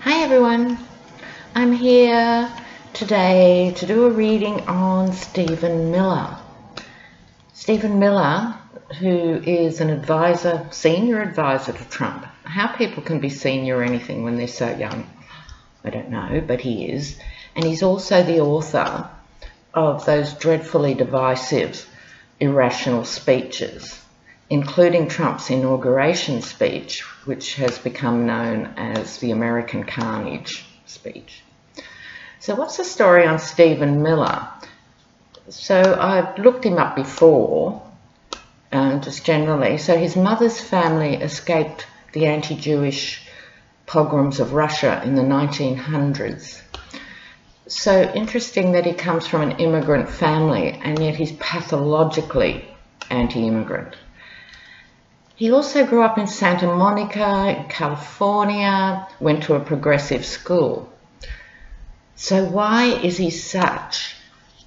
Hi everyone, I'm here today to do a reading on Stephen Miller. Stephen Miller, who is an advisor, senior advisor to Trump. How people can be senior or anything when they're so young, I don't know, but he is. And he's also the author of those dreadfully divisive, irrational speeches, including Trump's inauguration speech, which has become known as the American CARNAGE speech. So what's the story on Stephen Miller? So I've looked him up before, just generally. So his mother's family escaped the anti-Jewish pogroms of Russia in the 1900s. So interesting that he comes from an immigrant family, and yet he's pathologically anti-immigrant. He also grew up in Santa Monica, in California, went to a progressive school. So why is he such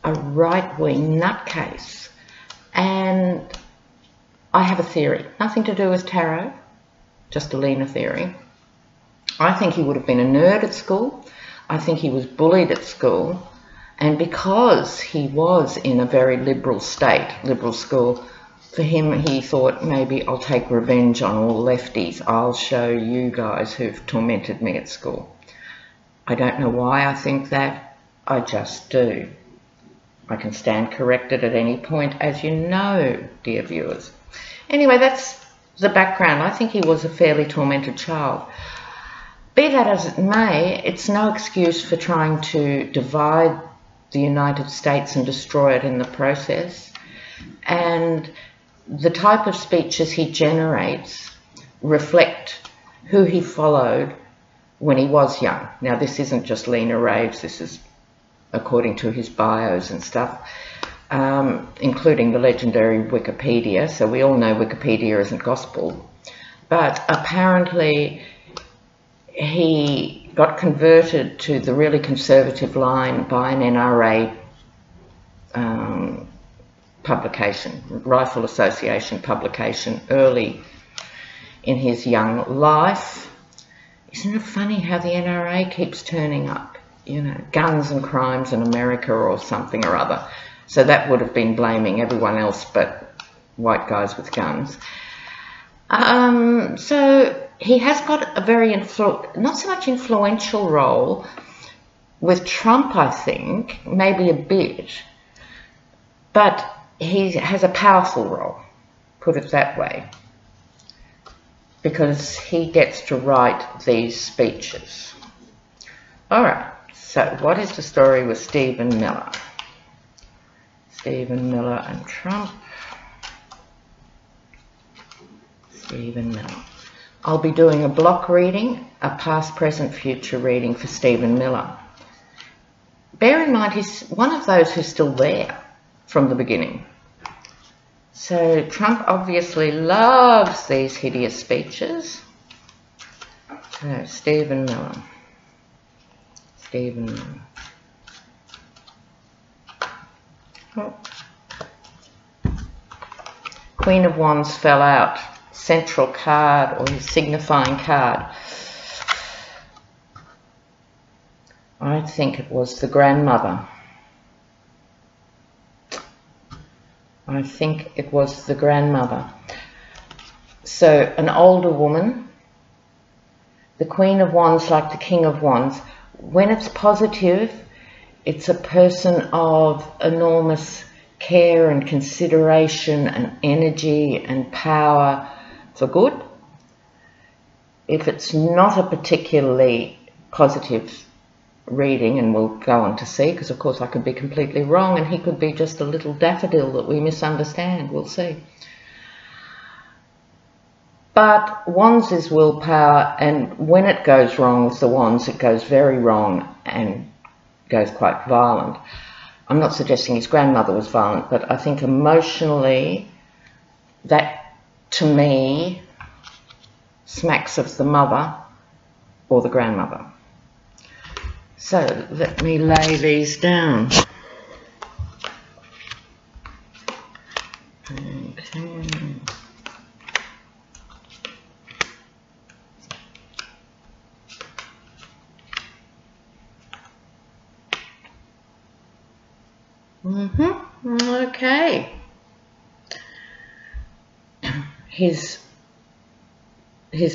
a right-wing nutcase? And I have a theory, nothing to do with tarot, just a Lena theory. I think he would have been a nerd at school. I think he was bullied at school. And because he was in a very liberal state, liberal school, for him, he thought, maybe I'll take revenge on all lefties. I'll show you guys who've tormented me at school. I don't know why I think that. I just do. I can stand corrected at any point, as you know, dear viewers. Anyway, that's the background. I think he was a fairly tormented child. Be that as it may, it's no excuse for trying to divide the United States and destroy it in the process. And the type of speeches he generates reflect who he followed when he was young. Now, this isn't just Lena raves, this is according to his bios and stuff, including the legendary Wikipedia. So we all know Wikipedia isn't gospel. But apparently he got converted to the really conservative line by an NRA publication, Rifle Association publication, early in his young life. Isn't it funny how the NRA keeps turning up? You know, guns and crimes in America or something or other. So that would have been blaming everyone else but white guys with guns. So he has got a very, not so much influential role with Trump, I think, maybe a bit, but he has a powerful role, put it that way, because he gets to write these speeches. All right, so what is the story with Stephen Miller? Stephen Miller and Trump. Stephen Miller. I'll be doing a block reading, a past, present, future reading for Stephen Miller. Bear in mind, he's one of those who's still there from the beginning. So Trump obviously loves these hideous speeches. So Stephen Miller. Stephen Miller. Oh. Queen of Wands fell out. Central card, or his signifying card. I think it was the grandmother. I think it was the grandmother. So an older woman, the Queen of Wands, like the King of Wands. When it's positive, it's a person of enormous care and consideration and energy and power for good. If it's not a particularly positive reading, and we'll go on to see, because of course I could be completely wrong and he could be just a little daffodil that we misunderstand, we'll see. But Wands is willpower, and when it goes wrong with the Wands, it goes very wrong and goes quite violent. I'm not suggesting his grandmother was violent, but I think emotionally that, to me, smacks of the mother or the grandmother. So let me lay these down. Okay. Okay. His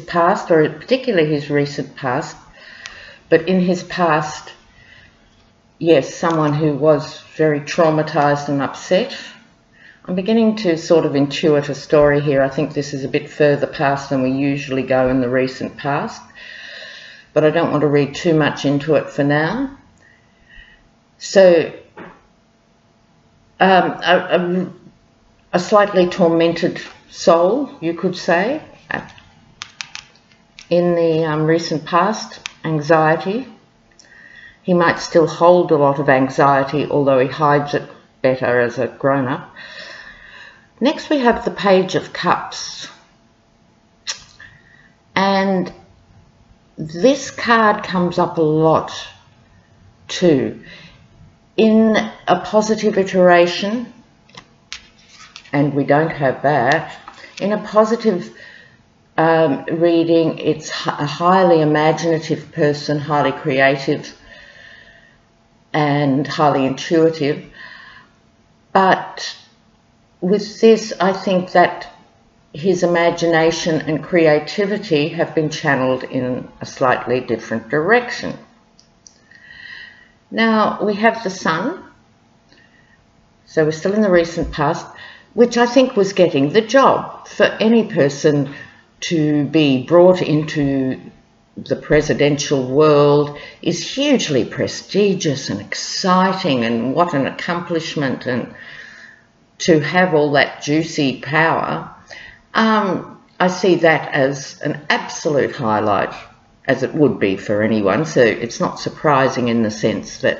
past, or particularly his recent past, but in his past, yes, someone who was very traumatized and upset. I'm beginning to sort of intuit a story here. I think this is a bit further past than we usually go in the recent past, but I don't want to read too much into it for now. So, a slightly tormented soul, you could say, in the recent past, anxiety. He might still hold a lot of anxiety, although he hides it better as a grown-up. Next we have the Page of Cups. And this card comes up a lot too. In a positive iteration, and we don't have that, in a positive reading, it's a highly imaginative person, highly creative and highly intuitive. But with this, I think that his imagination and creativity have been channeled in a slightly different direction. Now we have the Sun, so we're still in the recent past, which I think was getting the job. For any person to be brought into the presidential world is hugely prestigious and exciting, and what an accomplishment, and to have all that juicy power. I see that as an absolute highlight, as it would be for anyone, so it's not surprising in the sense that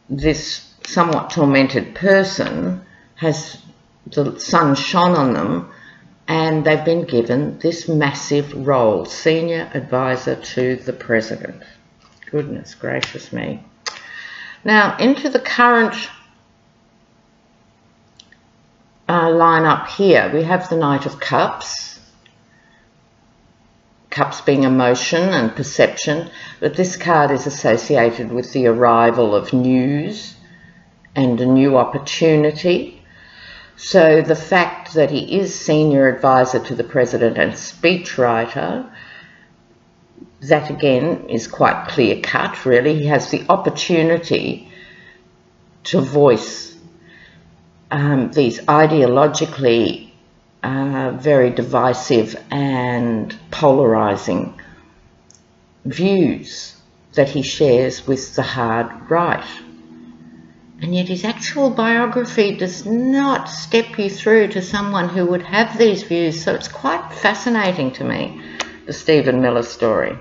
this somewhat tormented person has the sun shone on them and they've been given this massive role, senior advisor to the president. Goodness gracious me. Now into the current line up here, we have the Knight of Cups. Cups being emotion and perception, but this card is associated with the arrival of news and a new opportunity. So the fact that he is senior advisor to the president and speechwriter, that again is quite clear cut really. He has the opportunity to voice these ideologically very divisive and polarizing views that he shares with the hard right. And yet his actual biography does not step you through to someone who would have these views, so it's quite fascinating to me, the Stephen Miller story.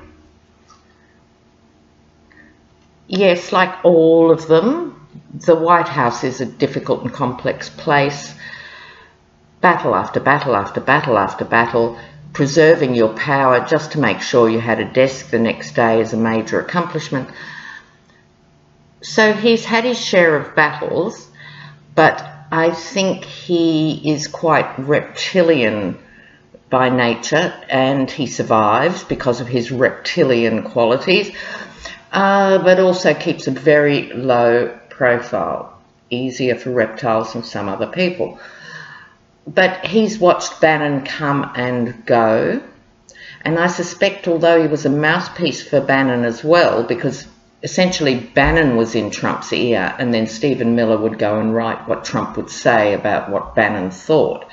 Yes, like all of them, the White House is a difficult and complex place. Battle after battle after battle after battle, preserving your power just to make sure you had a desk the next day is a major accomplishment. So he's had his share of battles, but I think he is quite reptilian by nature, and he survives because of his reptilian qualities, but also keeps a very low profile, easier for reptiles than some other people. But he's watched Bannon come and go, and I suspect, although he was a mouthpiece for Bannon as well, because essentially Bannon was in Trump's ear and then Stephen Miller would go and write what Trump would say about what Bannon thought.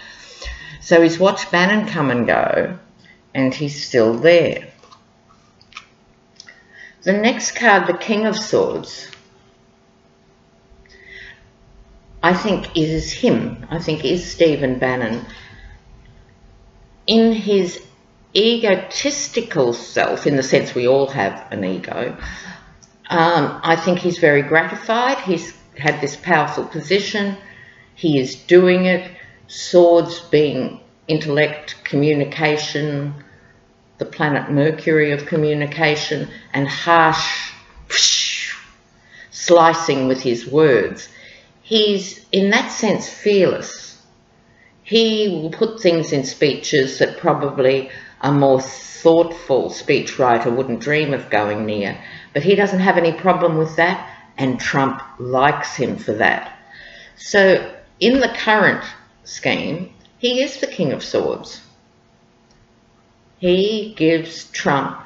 So he's watched Bannon come and go and he's still there. The next card, the King of Swords, I think is him. I think is Stephen Bannon. In his egotistical self, in the sense we all have an ego, I think he's very gratified. He's had this powerful position. He is doing it. Swords being intellect, communication, the planet Mercury of communication, and harsh slicing with his words. He's, in that sense, fearless. He will put things in speeches that probably a more thoughtful speechwriter wouldn't dream of going near. But he doesn't have any problem with that, and Trump likes him for that. So in the current scheme, he is the King of Swords. He gives Trump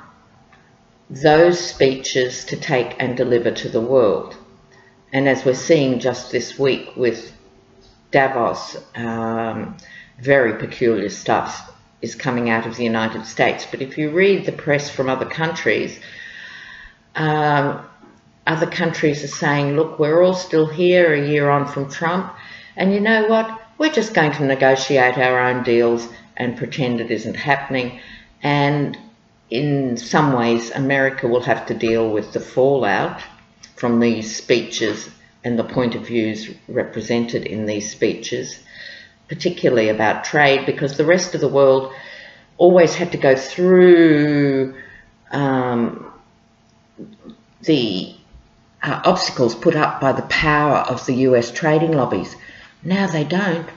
those speeches to take and deliver to the world. And as we're seeing just this week with Davos, very peculiar stuff is coming out of the United States. But if you read the press from other countries are saying, look, we're all still here a year on from Trump, and you know what? We're just going to negotiate our own deals and pretend it isn't happening. And in some ways, America will have to deal with the fallout from these speeches and the point of views represented in these speeches, particularly about trade, because the rest of the world always had to go through the obstacles put up by the power of the US trading lobbies. Now they don't.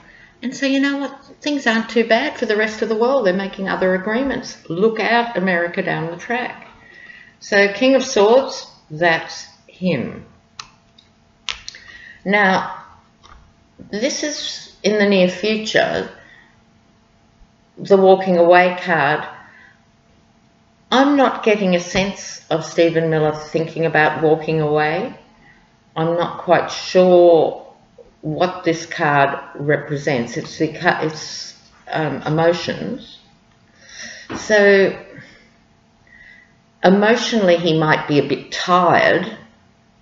And so you know what? Things aren't too bad for the rest of the world. They're making other agreements. Look out, America down the track. So King of Swords, that's him. Now, this is in the near future, the walking away card. I'm not getting a sense of Stephen Miller thinking about walking away. I'm not quite sure what this card represents. It's emotions. So emotionally he might be a bit tired.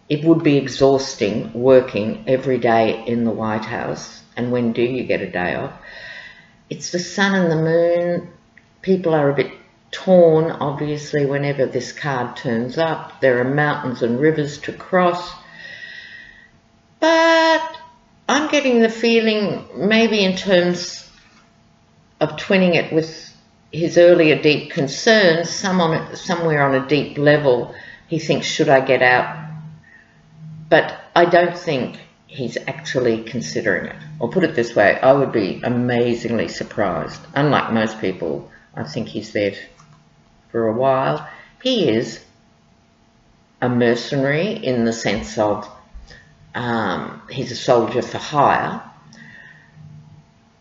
It would be exhausting working every day in the White House. And when do you get a day off? It's the sun and the moon. People are a bit torn, obviously, whenever this card turns up. There are mountains and rivers to cross. But I'm getting the feeling, maybe in terms of twinning it with his earlier deep concerns, somewhere on a deep level, he thinks, should I get out? But I don't think he's actually considering it. Or put it this way, I would be amazingly surprised. Unlike most people, I think he's there for a while. He is a mercenary in the sense of he's a soldier for hire.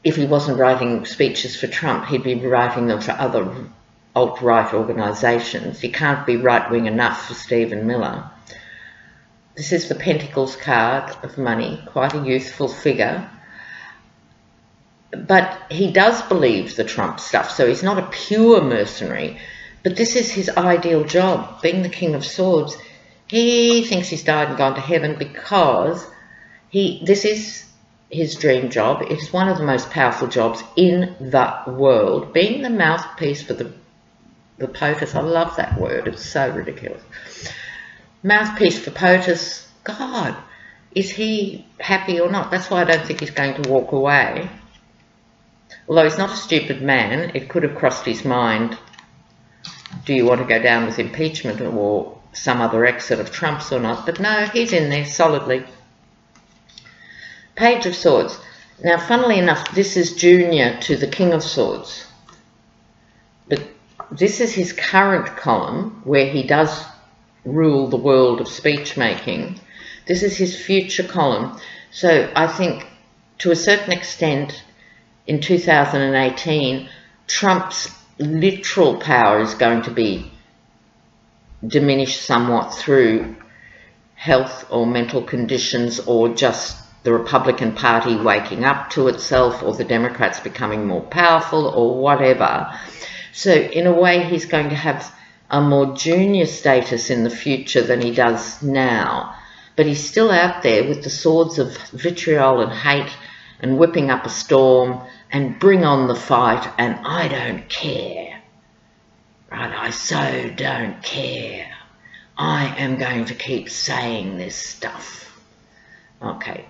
If he wasn't writing speeches for Trump, he'd be writing them for other alt-right organisations. You can't be right-wing enough for Stephen Miller. This is the Pentacles card of money, quite a youthful figure. But he does believe the Trump stuff, so he's not a pure mercenary. But this is his ideal job, being the King of Swords. He thinks he's died and gone to heaven because this is his dream job. It's one of the most powerful jobs in the world. Being the mouthpiece for the POTUS, I love that word, it's so ridiculous. Mouthpiece for POTUS, God, is he happy or not? That's why I don't think he's going to walk away. Although he's not a stupid man, it could have crossed his mind, do you want to go down with impeachment or some other exit of Trump's or not? But no, he's in there solidly. Page of Swords. Now, funnily enough, this is junior to the King of Swords. But this is his current column where he does rule the world of speech making. This is his future column. So I think to a certain extent in 2018, Trump's literal power is going to be diminished somewhat through health or mental conditions, or just the Republican Party waking up to itself, or the Democrats becoming more powerful, or whatever. So in a way, he's going to have a more junior status in the future than he does now. But he's still out there with the swords of vitriol and hate and whipping up a storm and bring on the fight, and I don't care. Right, I so don't care. I am going to keep saying this stuff. Okay,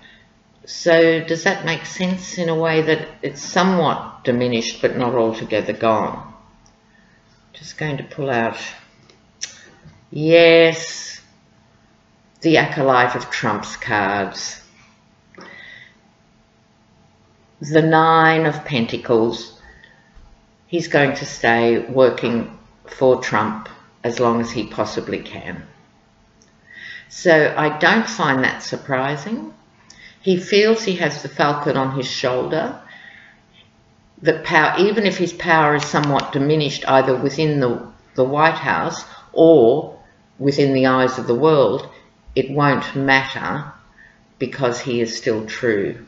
so does that make sense in a way that it's somewhat diminished but not altogether gone? Just going to pull out, yes, the acolyte of Trump's cards. The Nine of Pentacles. He's going to stay working for Trump as long as he possibly can. So I don't find that surprising. He feels he has the falcon on his shoulder, that power, even if his power is somewhat diminished either within the White House or within the eyes of the world, it won't matter because he is still true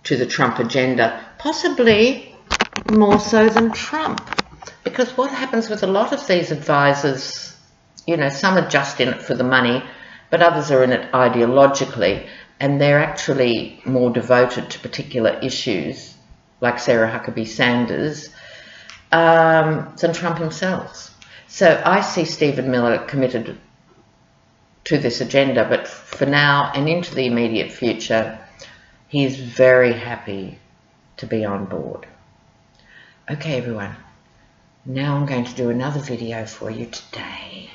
to the Trump agenda, possibly more so than Trump. Because what happens with a lot of these advisors, you know, some are just in it for the money, but others are in it ideologically, and they're actually more devoted to particular issues, like Sarah Huckabee Sanders, than Trump himself. So I see Stephen Miller committed to this agenda, but for now and into the immediate future, he is very happy to be on board. Okay, everyone. Now I'm going to do another video for you today.